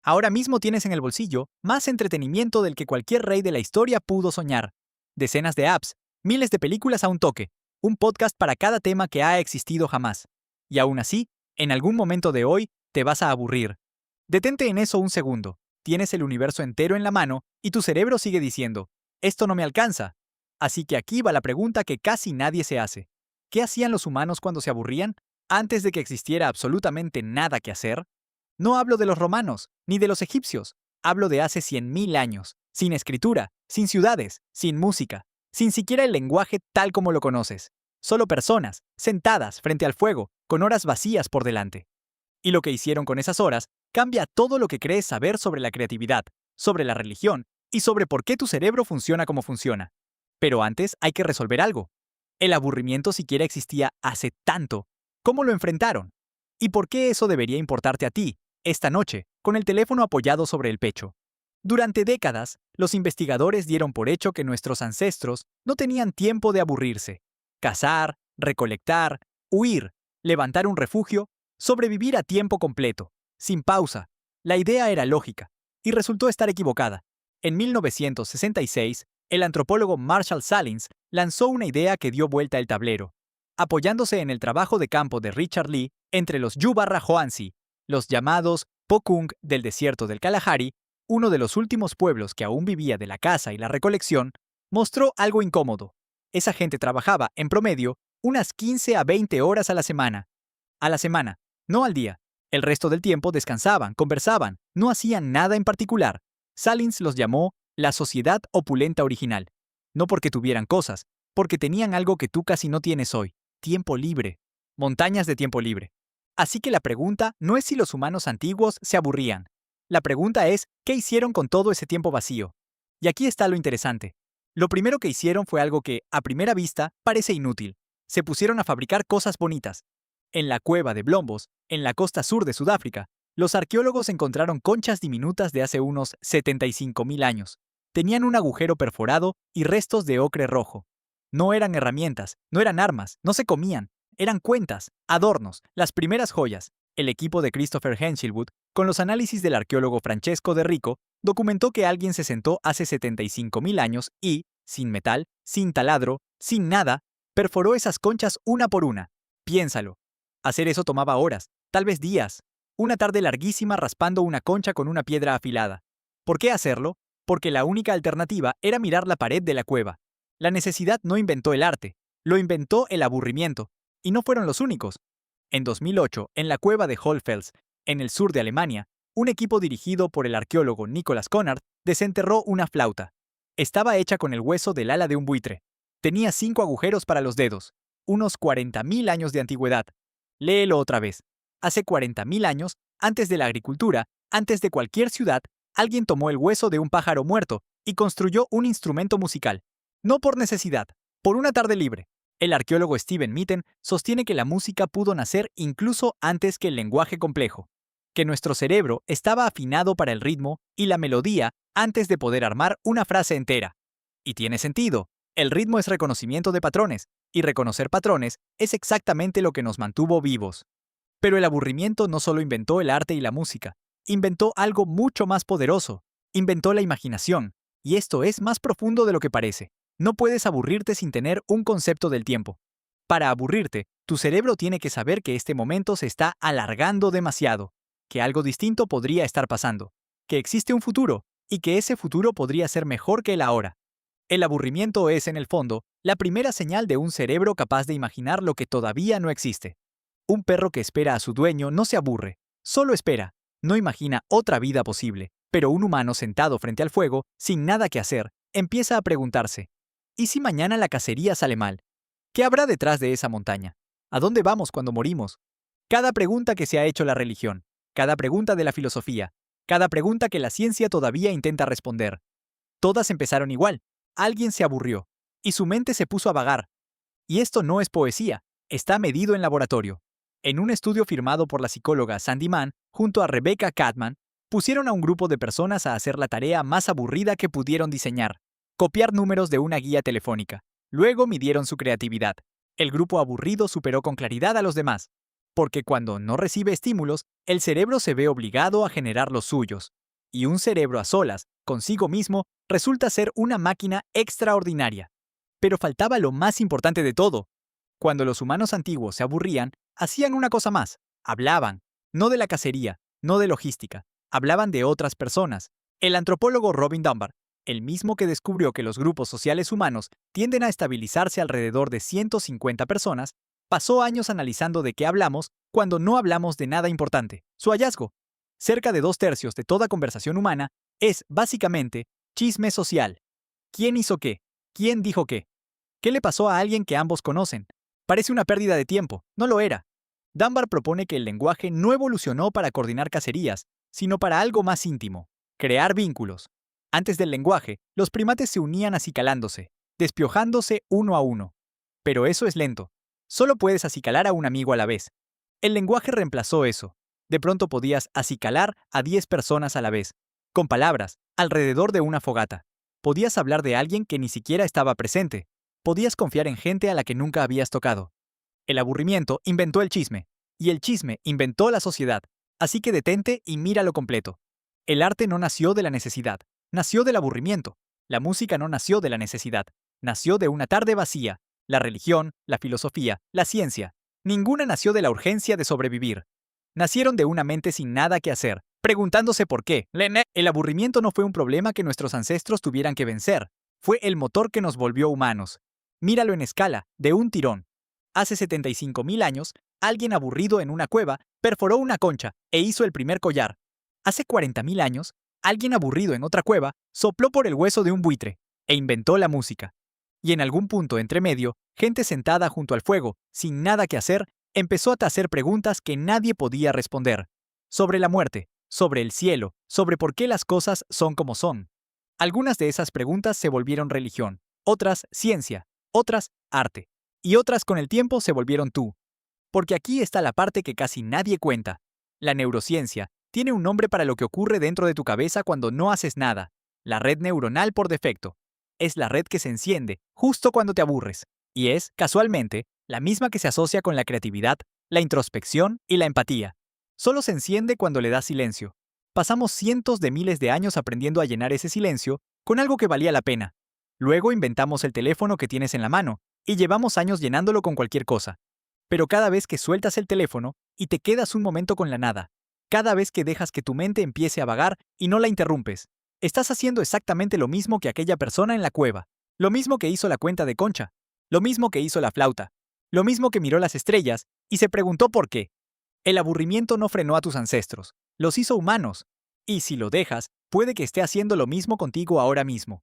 Ahora mismo tienes en el bolsillo más entretenimiento del que cualquier rey de la historia pudo soñar. Decenas de apps, miles de películas a un toque, un podcast para cada tema que ha existido jamás. Y aún así, en algún momento de hoy, te vas a aburrir. Detente en eso un segundo. Tienes el universo entero en la mano y tu cerebro sigue diciendo, esto no me alcanza. Así que aquí va la pregunta que casi nadie se hace. ¿Qué hacían los humanos cuando se aburrían? Antes de que existiera absolutamente nada que hacer. No hablo de los romanos, ni de los egipcios. Hablo de hace 100.000 años, sin escritura, sin ciudades, sin música, sin siquiera el lenguaje tal como lo conoces. Solo personas, sentadas frente al fuego, con horas vacías por delante. Y lo que hicieron con esas horas cambia todo lo que crees saber sobre la creatividad, sobre la religión y sobre por qué tu cerebro funciona como funciona. Pero antes hay que resolver algo. El aburrimiento siquiera existía hace tanto. ¿Cómo lo enfrentaron? ¿Y por qué eso debería importarte a ti, esta noche, con el teléfono apoyado sobre el pecho? Durante décadas, los investigadores dieron por hecho que nuestros ancestros no tenían tiempo de aburrirse. Cazar, recolectar, huir, levantar un refugio, sobrevivir a tiempo completo, sin pausa. La idea era lógica, y resultó estar equivocada. En 1966, el antropólogo Marshall Salins lanzó una idea que dio vuelta el tablero. Apoyándose en el trabajo de campo de Richard Lee entre los Yu-Hoansi, los llamados Pokung del desierto del Kalahari, uno de los últimos pueblos que aún vivía de la caza y la recolección, mostró algo incómodo. Esa gente trabajaba, en promedio, unas 15 a 20 horas a la semana. A la semana, no al día. El resto del tiempo descansaban, conversaban, no hacían nada en particular. Salins los llamó la sociedad opulenta original. No porque tuvieran cosas, porque tenían algo que tú casi no tienes hoy: tiempo libre. Montañas de tiempo libre. Así que la pregunta no es si los humanos antiguos se aburrían. La pregunta es, ¿qué hicieron con todo ese tiempo vacío? Y aquí está lo interesante. Lo primero que hicieron fue algo que, a primera vista, parece inútil. Se pusieron a fabricar cosas bonitas. En la cueva de Blombos, en la costa sur de Sudáfrica, los arqueólogos encontraron conchas diminutas de hace unos 75.000 años. Tenían un agujero perforado y restos de ocre rojo. No eran herramientas, no eran armas, no se comían. Eran cuentas, adornos, las primeras joyas. El equipo de Christopher Henshelwood, con los análisis del arqueólogo Francesco De Rico, documentó que alguien se sentó hace 75.000 años y, sin metal, sin taladro, sin nada, perforó esas conchas una por una. Piénsalo. Hacer eso tomaba horas, tal vez días. Una tarde larguísima raspando una concha con una piedra afilada. ¿Por qué hacerlo? Porque la única alternativa era mirar la pared de la cueva. La necesidad no inventó el arte, lo inventó el aburrimiento. Y no fueron los únicos. En 2008, en la cueva de Hohlfels, en el sur de Alemania, un equipo dirigido por el arqueólogo Nicholas Conrad desenterró una flauta. Estaba hecha con el hueso del ala de un buitre. Tenía 5 agujeros para los dedos. Unos 40.000 años de antigüedad. Léelo otra vez. Hace 40.000 años, antes de la agricultura, antes de cualquier ciudad, alguien tomó el hueso de un pájaro muerto y construyó un instrumento musical. No por necesidad, por una tarde libre. El arqueólogo Steven Mitten sostiene que la música pudo nacer incluso antes que el lenguaje complejo, que nuestro cerebro estaba afinado para el ritmo y la melodía antes de poder armar una frase entera. Y tiene sentido. El ritmo es reconocimiento de patrones, y reconocer patrones es exactamente lo que nos mantuvo vivos. Pero el aburrimiento no solo inventó el arte y la música, inventó algo mucho más poderoso. Inventó la imaginación, y esto es más profundo de lo que parece. No puedes aburrirte sin tener un concepto del tiempo. Para aburrirte, tu cerebro tiene que saber que este momento se está alargando demasiado, que algo distinto podría estar pasando, que existe un futuro, y que ese futuro podría ser mejor que el ahora. El aburrimiento es, en el fondo, la primera señal de un cerebro capaz de imaginar lo que todavía no existe. Un perro que espera a su dueño no se aburre, solo espera, no imagina otra vida posible, pero un humano sentado frente al fuego, sin nada que hacer, empieza a preguntarse, ¿y si mañana la cacería sale mal? ¿Qué habrá detrás de esa montaña? ¿A dónde vamos cuando morimos? Cada pregunta que se ha hecho la religión, cada pregunta de la filosofía, cada pregunta que la ciencia todavía intenta responder. Todas empezaron igual. Alguien se aburrió, y su mente se puso a vagar. Y esto no es poesía, está medido en laboratorio. En un estudio firmado por la psicóloga Sandy Mann, junto a Rebecca Catman, pusieron a un grupo de personas a hacer la tarea más aburrida que pudieron diseñar: copiar números de una guía telefónica. Luego midieron su creatividad. El grupo aburrido superó con claridad a los demás. Porque cuando no recibe estímulos, el cerebro se ve obligado a generar los suyos. Y un cerebro a solas, consigo mismo, resulta ser una máquina extraordinaria. Pero faltaba lo más importante de todo. Cuando los humanos antiguos se aburrían, hacían una cosa más. Hablaban. No de la cacería, no de logística. Hablaban de otras personas. El antropólogo Robin Dunbar, el mismo que descubrió que los grupos sociales humanos tienden a estabilizarse alrededor de 150 personas, pasó años analizando de qué hablamos cuando no hablamos de nada importante. Su hallazgo: cerca de 2/3 de toda conversación humana es, básicamente, chisme social. ¿Quién hizo qué? ¿Quién dijo qué? ¿Qué le pasó a alguien que ambos conocen? Parece una pérdida de tiempo. No lo era. Dunbar propone que el lenguaje no evolucionó para coordinar cacerías, sino para algo más íntimo: crear vínculos. Antes del lenguaje, los primates se unían acicalándose, despiojándose uno a uno. Pero eso es lento. Solo puedes acicalar a un amigo a la vez. El lenguaje reemplazó eso. De pronto podías acicalar a 10 personas a la vez, con palabras, alrededor de una fogata. Podías hablar de alguien que ni siquiera estaba presente. Podías confiar en gente a la que nunca habías tocado. El aburrimiento inventó el chisme, y el chisme inventó la sociedad. Así que detente y míralo completo. El arte no nació de la necesidad, nació del aburrimiento. La música no nació de la necesidad, nació de una tarde vacía. La religión, la filosofía, la ciencia, ninguna nació de la urgencia de sobrevivir. Nacieron de una mente sin nada que hacer, preguntándose por qué. El aburrimiento no fue un problema que nuestros ancestros tuvieran que vencer, fue el motor que nos volvió humanos. Míralo en escala, de un tirón. Hace 75.000 años, alguien aburrido en una cueva perforó una concha e hizo el primer collar. Hace 40.000 años, alguien aburrido en otra cueva sopló por el hueso de un buitre e inventó la música. Y en algún punto entre medio, gente sentada junto al fuego, sin nada que hacer, empezó a hacer preguntas que nadie podía responder. Sobre la muerte, sobre el cielo, sobre por qué las cosas son como son. Algunas de esas preguntas se volvieron religión, otras ciencia, otras arte, y otras con el tiempo se volvieron tú. Porque aquí está la parte que casi nadie cuenta. La neurociencia tiene un nombre para lo que ocurre dentro de tu cabeza cuando no haces nada: la red neuronal por defecto. Es la red que se enciende justo cuando te aburres. Y es, casualmente, la misma que se asocia con la creatividad, la introspección y la empatía. Solo se enciende cuando le das silencio. Pasamos cientos de miles de años aprendiendo a llenar ese silencio con algo que valía la pena. Luego inventamos el teléfono que tienes en la mano, y llevamos años llenándolo con cualquier cosa. Pero cada vez que sueltas el teléfono y te quedas un momento con la nada, cada vez que dejas que tu mente empiece a vagar y no la interrumpes, estás haciendo exactamente lo mismo que aquella persona en la cueva, lo mismo que hizo la cuenta de concha, lo mismo que hizo la flauta, lo mismo que miró las estrellas y se preguntó por qué. El aburrimiento no frenó a tus ancestros, los hizo humanos. Y si lo dejas, puede que esté haciendo lo mismo contigo ahora mismo.